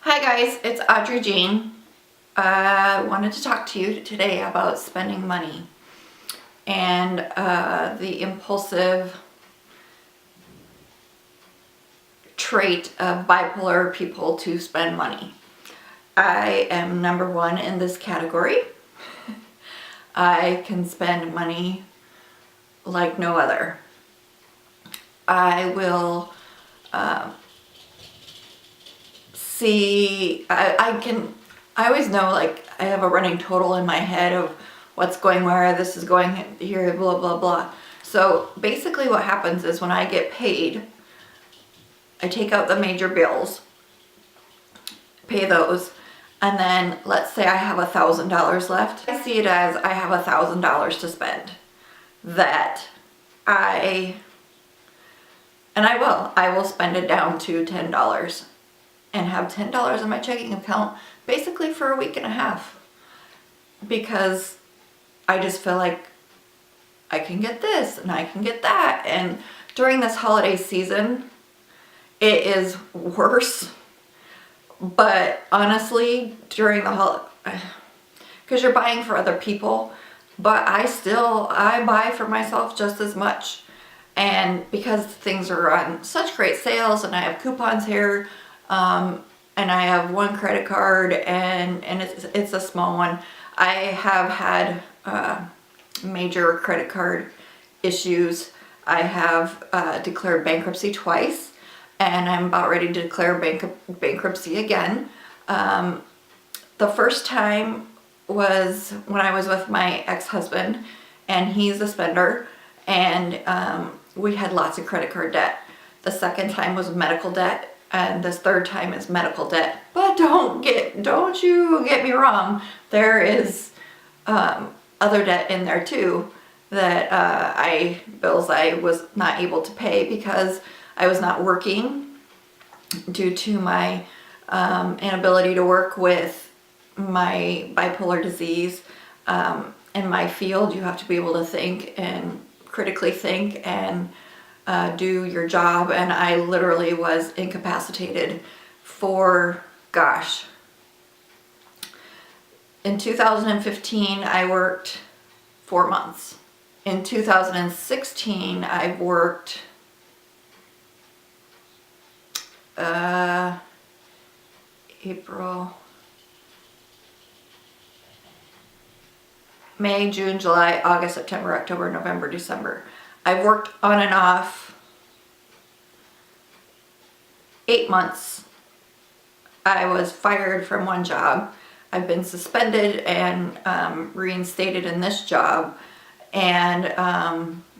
Hi guys, it's Audrey Jean. I wanted to talk to you today about spending money and the impulsive trait of bipolar people to spend money. I am number one in this category. I can spend money like no other. I will I always know, like, I have a running total in my head of what's going where, this is going here, blah, blah, blah. So basically what happens is when I get paid, I take out the major bills, pay those, and then let's say I have $1,000 left. I see it as I have $1,000 to spend that I will spend it down to $10 and have $10 in my checking account basically for a week and a half, because I just feel like I can get this and I can get that. And during this holiday season, it is worse. But honestly, during the holiday, because you're buying for other people, but I buy for myself just as much. And because things are on such great sales and I have coupons here, and I have one credit card and it's a small one. I have had major credit card issues. I have declared bankruptcy twice, and I'm about ready to declare bankruptcy again. The first time was when I was with my ex-husband, and he's a spender, and we had lots of credit card debt. The second time was medical debt, and this third time is medical debt. But don't you get me wrong, there is other debt in there too that bills I was not able to pay because I was not working due to my inability to work with my bipolar disease. In my field, you have to be able to think and critically think and do your job, and I literally was incapacitated for, in 2015 I worked 4 months. In 2016 I worked May, June, July, August, September, October, November, December. I've worked on and off 8 months. I was fired from one job. I've been suspended and reinstated in this job. And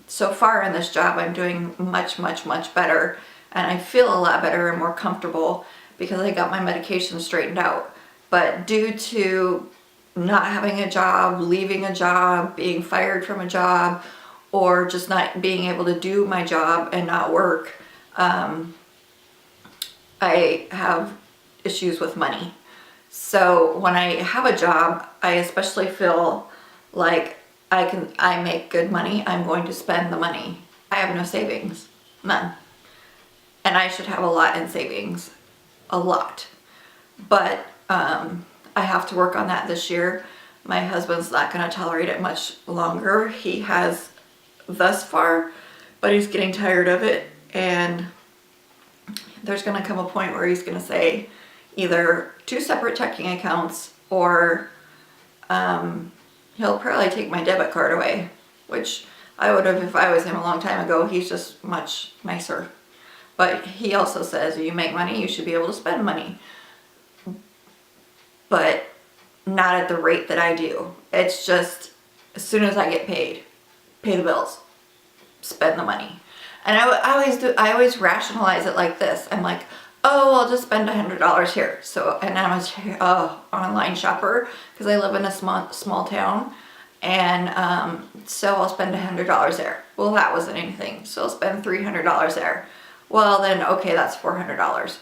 so far in this job, I'm doing much, much, much better. And I feel a lot better and more comfortable because I got my medication straightened out. But due to not having a job, leaving a job, being fired from a job, or just not being able to do my job and not work, I have issues with money. So when I have a job, I especially feel like I make good money, I'm going to spend the money. I have no savings, none. And I should have a lot in savings, a lot. But I have to work on that this year. My husband's not going to tolerate it much longer. He has thus far, but he's getting tired of it, and there's going to come a point where he's going to say either 2 separate checking accounts, or he'll probably take my debit card away, which I would have if I was him a long time ago. He's just much nicer. But he also says, you make money, you should be able to spend money. But not at the rate that I do. It's just, as soon as I get paid, pay the bills, spend the money. And I always rationalize it like this. I'm like, oh, I'll just spend $100 here. So, and I'm a online shopper because I live in a small town. And so I'll spend $100 there. Well, that wasn't anything. So I'll spend $300 there. Well, then, okay, that's $400.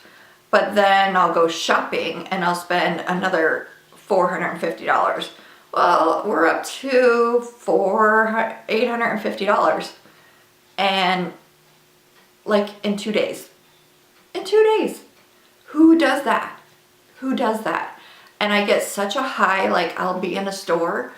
But then I'll go shopping and I'll spend another $450. Well, we're up to $850. And like in 2 days. In 2 days. Who does that? Who does that? And I get such a high, like I'll be in a store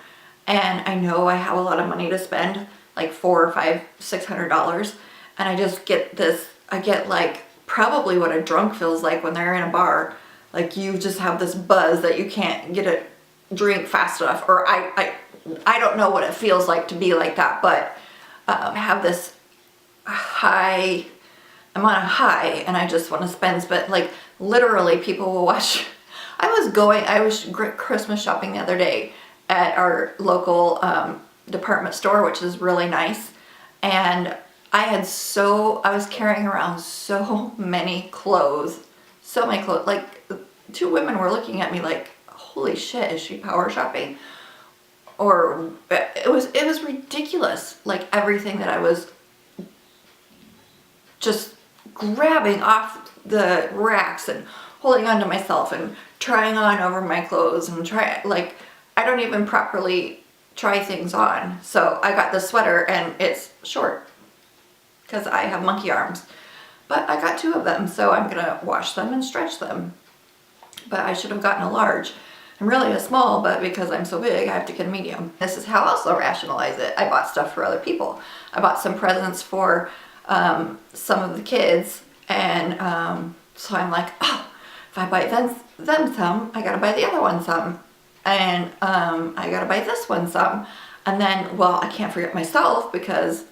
and I know I have a lot of money to spend, like $400 or $600, and I just get this, I get like probably what a drunk feels like when they're in a bar. Like you just have this buzz that you can't get a drink fast enough, or I don't know what it feels like to be like that, but I have this high, I'm on a high and I just want to spend, but like literally people will watch. I was Christmas shopping the other day at our local department store, which is really nice, and I was carrying around so many clothes, like 2 women were looking at me like, holy shit, is she power shopping? Or it was ridiculous, like everything that I was just grabbing off the racks and holding on to myself and trying on over my clothes and I don't even properly try things on. So I got this sweater and it's short because I have monkey arms, but I got 2 of them, so I'm gonna wash them and stretch them. But I should have gotten a large. I'm really a small, but because I'm so big, I have to get a medium. This is how else I'll rationalize it. I bought stuff for other people. I bought some presents for some of the kids, and so I'm like, oh, if I buy them some, I gotta buy the other one some, and I gotta buy this one some, and then, well, I can't forget myself because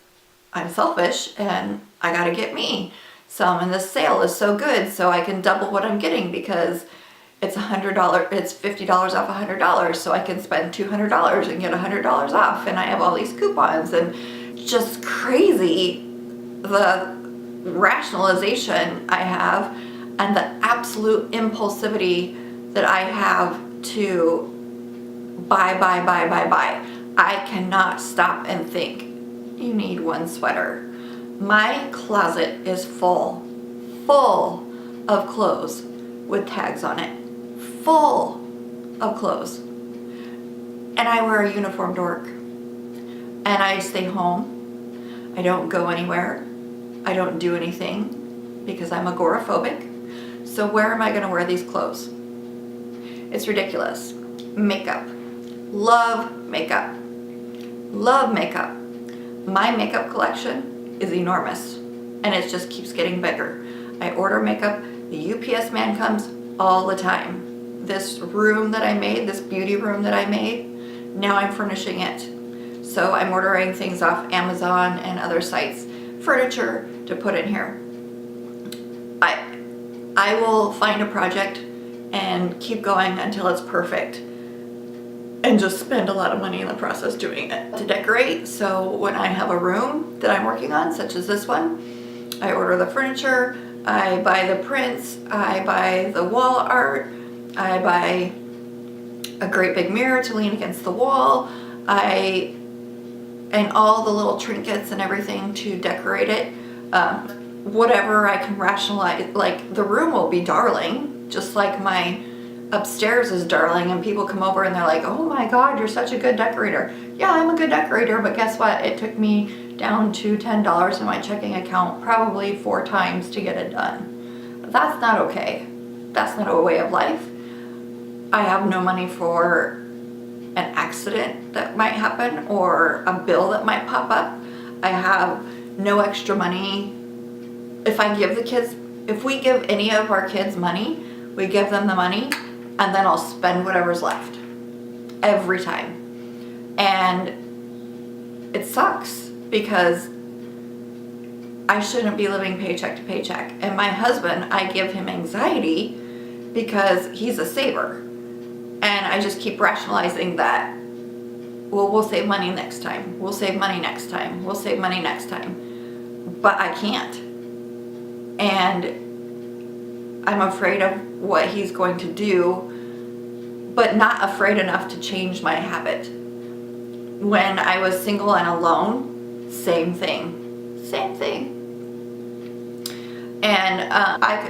I'm selfish, and I gotta get me some, and this sale is so good, so I can double what I'm getting because it's $100, it's $50 off $100, so I can spend $200 and get $100 off, and I have all these coupons, and just crazy the rationalization I have and the absolute impulsivity that I have to buy. I cannot stop and think, you need one sweater. My closet is full of clothes with tags on it. Full of clothes. And I wear a uniformed work. And I stay home. I don't go anywhere. I don't do anything because I'm agoraphobic. So where am I going to wear these clothes? It's ridiculous. Makeup. Love makeup. Love makeup. My makeup collection is enormous. And it just keeps getting bigger. I order makeup. The UPS man comes all the time. This room that I made, this beauty room that I made, now I'm furnishing it. So I'm ordering things off Amazon and other sites, furniture to put in here. I will find a project and keep going until it's perfect and just spend a lot of money in the process doing it. To decorate, so when I have a room that I'm working on, such as this one, I order the furniture, I buy the prints, I buy the wall art, I buy a great big mirror to lean against the wall, and all the little trinkets and everything to decorate it. Whatever I can rationalize, like the room will be darling, just like my upstairs is darling, and people come over and they're like, oh my God, you're such a good decorator. Yeah, I'm a good decorator, but guess what? It took me down to $10 in my checking account probably 4 times to get it done. That's not okay. That's not a way of life. I have no money for an accident that might happen or a bill that might pop up. I have no extra money. If we give any of our kids money, we give them the money and then I'll spend whatever's left every time. And it sucks because I shouldn't be living paycheck to paycheck. And my husband, I give him anxiety because he's a saver. And I just keep rationalizing that, well, we'll save money next time. We'll save money next time. We'll save money next time. But I can't. And I'm afraid of what he's going to do, but not afraid enough to change my habit. When I was single and alone, same thing. Same thing. And I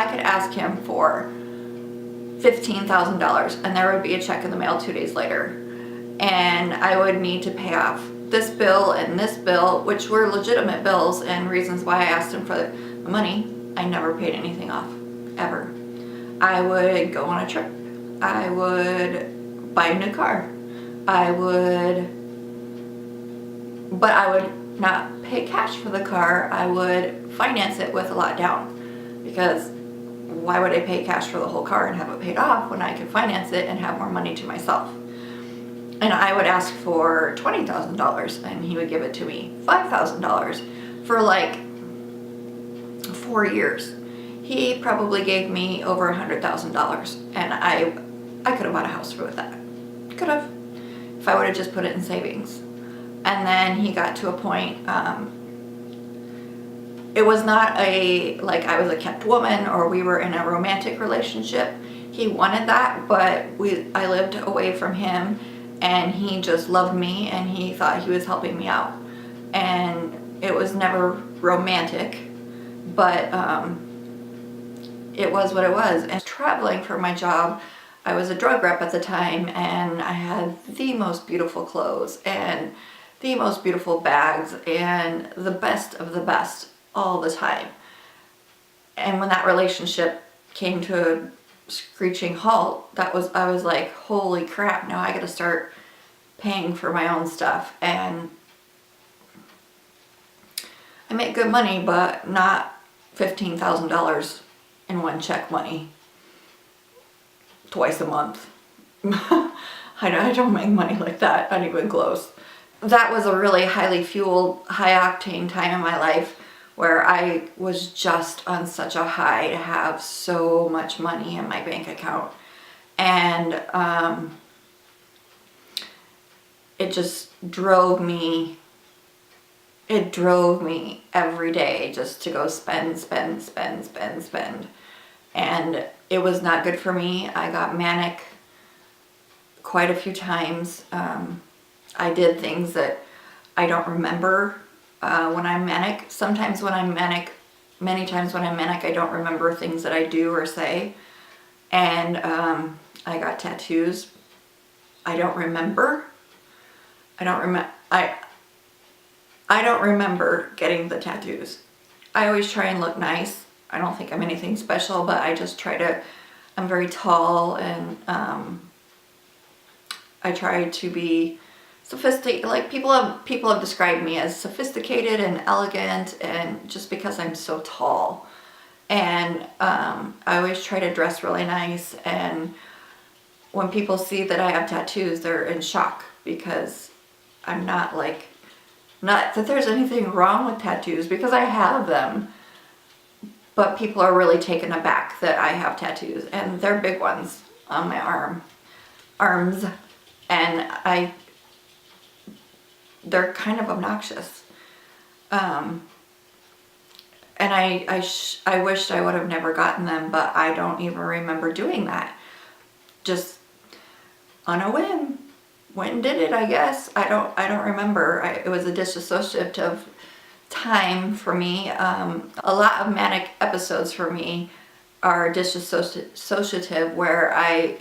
could ask him for $15,000 and there would be a check in the mail 2 days later. And I would need to pay off this bill and this bill, which were legitimate bills and reasons why I asked him for the money. I never paid anything off, ever. I would go on a trip. I would buy a new car. But I would not pay cash for the car. I would finance it with a lot down, because why would I pay cash for the whole car and have it paid off when I could finance it and have more money to myself? And I would ask for $20,000 and he would give it to me $5,000 for like 4 years. He probably gave me over $100,000, and I could have bought a house with that. Could have, if I would have just put it in savings. And then he got to a point, it was not like I was a kept woman or we were in a romantic relationship. He wanted that, but I lived away from him, and he just loved me and he thought he was helping me out. And it was never romantic, but it was what it was. And traveling for my job, I was a drug rep at the time, and I had the most beautiful clothes and the most beautiful bags and the best of the best all the time. And when that relationship came to a screeching halt, I was like, holy crap, now I gotta start paying for my own stuff. And I make good money, but not $15,000 in one check money twice a month. I don't make money like that, not even close. That was a really highly fueled, high octane time in my life where I was just on such a high to have so much money in my bank account. And it just drove me every day just to go spend. And it was not good for me. I got manic quite a few times. I did things that I don't remember when I'm manic. Sometimes when I'm manic, many times when I'm manic, I don't remember things that I do or say. And I got tattoos. I don't remember getting the tattoos. I always try and look nice. I don't think I'm anything special, but I just try to, I'm very tall, and I try to be sophisticated. Like people have described me as sophisticated and elegant, and just because I'm so tall. And I always try to dress really nice, and when people see that I have tattoos, they're in shock, because I'm not that there's anything wrong with tattoos, because I have them, but people are really taken aback that I have tattoos, and they're big ones on my arms, and they're kind of obnoxious. And I wished I would have never gotten them, but I don't even remember doing that. Just on a whim. Went and did it, I guess. I don't remember. It was a dissociative time for me. A lot of manic episodes for me are dissociative, where I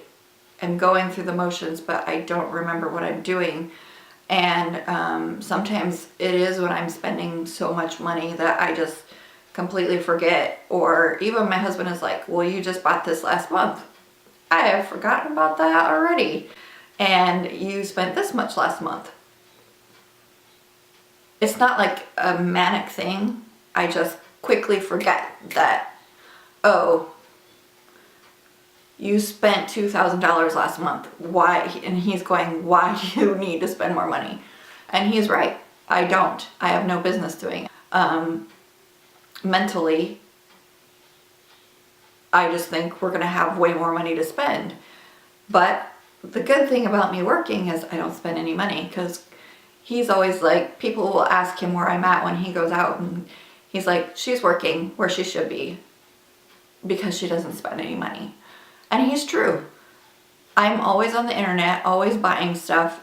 am going through the motions, but I don't remember what I'm doing. And sometimes it is when I'm spending so much money that I just completely forget. Or even my husband is like, well, you just bought this last month. I have forgotten about that already. And you spent this much last month. It's not like a manic thing. I just quickly forget that, oh, you spent $2,000 last month. Why? And he's going, why do you need to spend more money? And he's right. I don't. I have no business doing it. Mentally, I just think we're going to have way more money to spend. But the good thing about me working is I don't spend any money, because he's always like, people will ask him where I'm at when he goes out, and he's like, she's working where she should be because she doesn't spend any money. And he's true. I'm always on the internet, always buying stuff.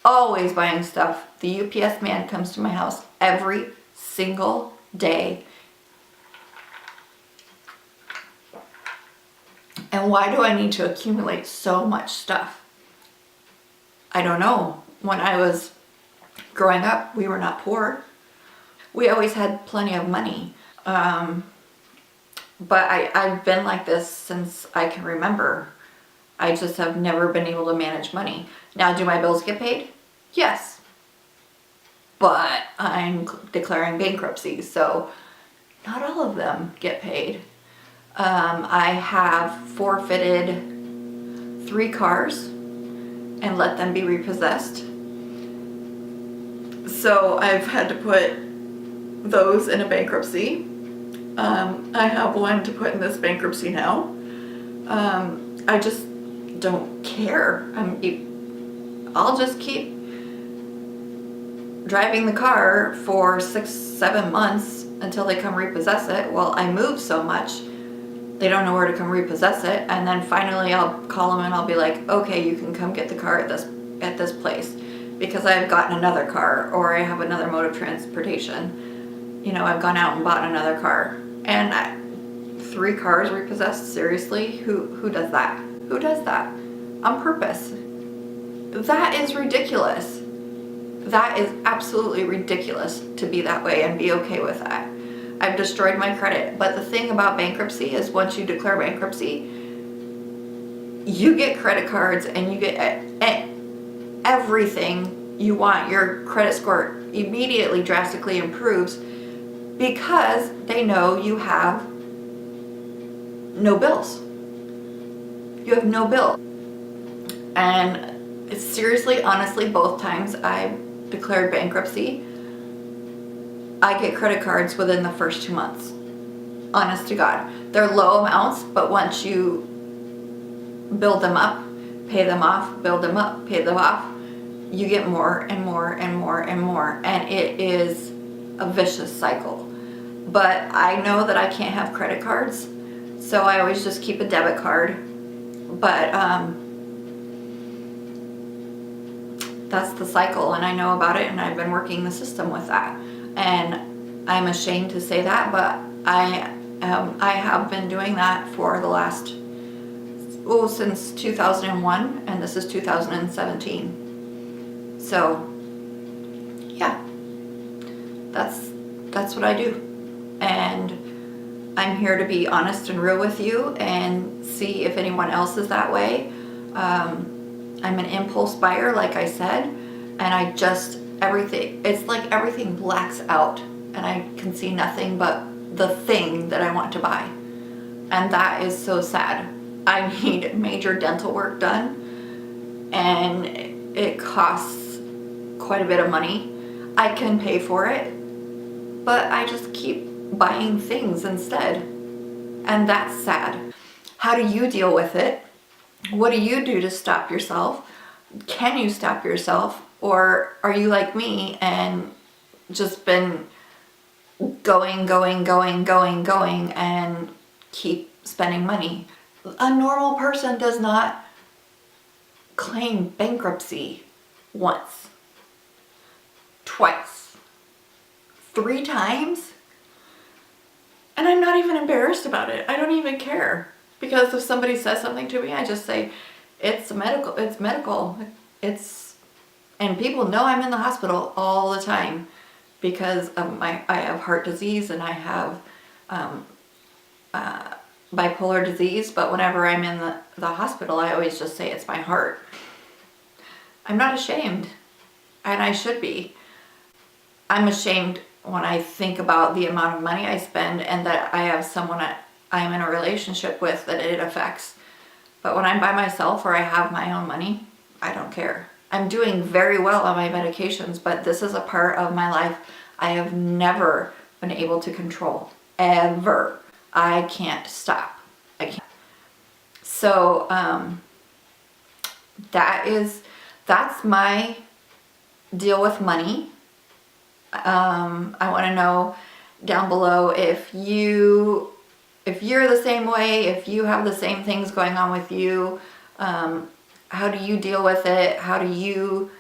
The UPS man comes to my house every single day. And why do I need to accumulate so much stuff? I don't know. When I was growing up, we were not poor. We always had plenty of money. But I've been like this since I can remember. I just have never been able to manage money. Now, do my bills get paid? Yes. But I'm declaring bankruptcy, so not all of them get paid. I have forfeited 3 cars and let them be repossessed. So I've had to put those in a bankruptcy. I have one to put in this bankruptcy now. I just don't care. I'll just keep driving the car for 6-7 months until they come repossess it. Well, I move so much, they don't know where to come repossess it, and then finally I'll call them and I'll be like, okay, you can come get the car at this place, because I've gotten another car, or I have another mode of transportation. You know, I've gone out and bought another car, and 3 cars repossessed. Seriously, who does that? Who does that on purpose? That is ridiculous. That is absolutely ridiculous to be that way and be okay with that. I've destroyed my credit. But the thing about bankruptcy is, once you declare bankruptcy, you get credit cards and you get everything you want. Your credit score immediately drastically improves because they know you have no bills. You have no bills. And seriously, honestly, both times I declared bankruptcy, I get credit cards within the first 2 months. Honest to God. They're low amounts, but once you build them up, pay them off, build them up, pay them off, you get more and more and more and more. And it is a vicious cycle. But I know that I can't have credit cards, so I always just keep a debit card. But that's the cycle, and I know about it, and I've been working the system with that. And I'm ashamed to say that, but I have been doing that for the last, since 2001, and this is 2017. So yeah, that's what I do. And I'm here to be honest and real with you and see if anyone else is that way. I'm an impulse buyer, like I said, and it's like everything blacks out and I can see nothing but the thing that I want to buy. And that is so sad. I need major dental work done, and it costs quite a bit of money. I can pay for it, but I just keep buying things instead. And that's sad. How do you deal with it? What do you do to stop yourself? Can you stop yourself? Or are you like me and just been going and keep spending money? A normal person does not claim bankruptcy once, twice, 3 times. And I'm not even embarrassed about it. I don't even care. Because if somebody says something to me, I just say, it's medical. And people know I'm in the hospital all the time because of I have heart disease and I have bipolar disease. But whenever I'm in the hospital, I always just say it's my heart. I'm not ashamed, and I should be. I'm ashamed when I think about the amount of money I spend and that I have someone I'm in a relationship with that it affects. But when I'm by myself or I have my own money, I don't care. I'm doing very well on my medications, but this is a part of my life I have never been able to control, ever. I can't stop. I can't. So that's my deal with money. I want to know down below if you're the same way, if you have the same things going on with you. How do you deal with it? How do you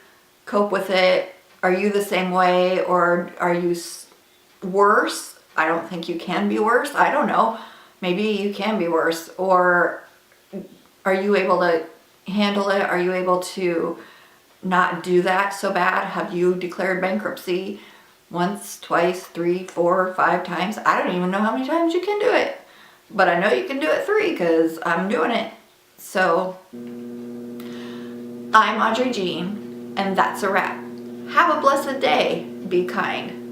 cope with it? Are you the same way, or are you worse? I don't think you can be worse. I don't know. Maybe you can be worse. Or are you able to handle it? Are you able to not do that so bad? Have you declared bankruptcy once, twice, 3, 4, 5 times? I don't even know how many times you can do it. but I know you can do it 3 because I'm doing it. So I'm Audrey Jean, and that's a wrap. Have a blessed day. Be kind.